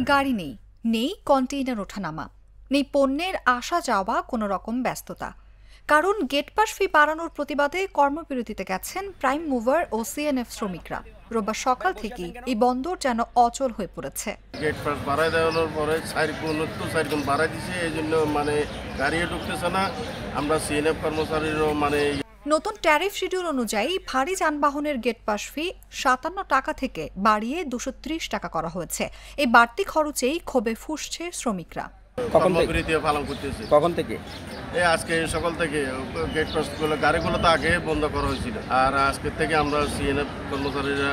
গাড়ি নেই, নেই কন্টেইনার ওঠানামা, নেই পণ্যের আসা যাওয়া কোনো রকম ব্যস্ততা। কারণ গেট পাস ফি বাড়ানোর প্রতিবাদে কর্মবিরতিতে গেছেন প্রাইম মুভার ও সিএনএফ শ্রমিকরা। রোববার সকাল থেকেই এই বন্দর যেন অচল হয়ে পড়েছে। গেট পাস বাড়াই দেওয়ার পরে 4 গুণ বাড়াই দিছে, এই জন্য গাড়িও ঢুকতেছে না। আমরা সিএনএফ কর্মচারীরও নতুন ট্যারিফ শিডিউল অনুযায়ী ভারী যানবাহনের গেট পাস ফি 57 টাকা থেকে বাড়িয়ে 230 টাকা করা হয়েছে। এই বাড়তি খরচেই ক্ষোভে ফুঁসছে শ্রমিকরা। কখন থেকে? আজকে সকাল থেকে গেট পাস গাড়িগুলো তো আগে বন্ধ করা হয়েছিল, আর আজকে থেকে আমরা সিএনএফ কর্মচারীরা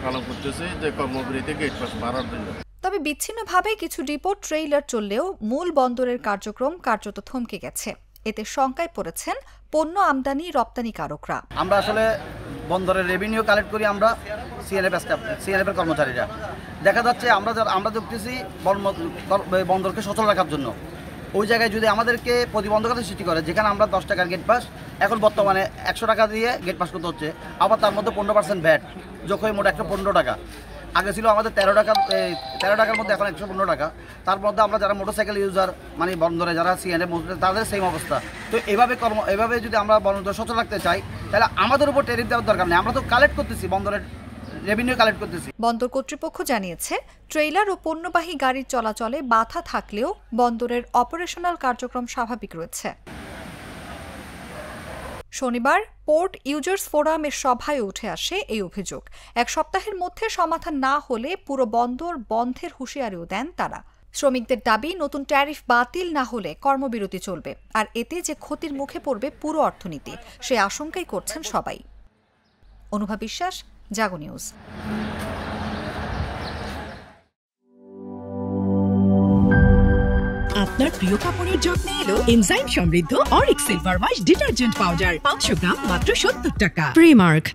পালন করতেছি যে কর্মবিরতি গেট পাস বাড়ার জন্য। তবে বিচ্ছিন্নভাবে কিছু ডিপো ট্রেইলার চললেও মূল বন্দরের কার্যক্রম কার্যত থমকে গেছে। এতে শঙ্কায় পড়েছেন পণ্য আমদানি রপ্তানিকারকরা। আমরা আসলে বন্দরের রেভিনিউ কালেক্ট করি, আমরা সিএনএফ এর কর্মচারীরা। দেখা যাচ্ছে আমরা দেখতেছি বন্দরকে সচল রাখার জন্য ওই জায়গায় যদি আমাদেরকে প্রতিবন্ধকতা সৃষ্টি করে, যেখানে আমরা 10 টাকার গেট পাস এখন বর্তমানে 100 টাকা দিয়ে গেট পাস করতে হচ্ছে, আবার তার মধ্যে 15% ভ্যাট যোগ হয়ে মোট 115 টাকা। আগে ছিল আমাদের 13 টাকার মধ্যে এখন 115 টাকা। তার মধ্যে আমরা যারা মোটরসাইকেল ইউজার বন্দরে যারা সিএনএফ তাদের সেম অবস্থা। তো এভাবে যদি আমরা বন্দর সচল রাখতে চাই, তাহলে আমাদের উপর ট্যারিফ দেওয়ার দরকার নেই। আমরা তো কালেক্ট করতেছি, বন্দরের রেভিনিউ কালেক্ট করতেছি। বন্দর কর্তৃপক্ষ জানিয়েছে, ট্রেইলার ও পণ্যবাহী গাড়ির চলাচলে বাধা থাকলেও বন্দরের অপারেশনাল কার্যক্রম স্বাভাবিক রয়েছে। শনিবার পোর্ট ইউজার্স ফোরামের সভায় উঠে আসে এই অভিযোগ। এক সপ্তাহের মধ্যে সমাধান না হলে পুরো বন্দর বন্ধের হুঁশিয়ারিও দেন তারা। শ্রমিকদের দাবি, নতুন ট্যারিফ বাতিল না হলে কর্মবিরতি চলবে, আর এতে যে ক্ষতির মুখে পড়বে পুরো অর্থনীতি, সে আশঙ্কাই করছেন সবাই। অনুভা বিশ্বাস, জাগো নিউজ। আপনার প্রিয় কাপড়ের যত্নে এলো এনজাইম সমৃদ্ধ Arik silver wash detergent powder, 500 গ্রাম মাত্র 70 টাকা। প্রিমার্ক।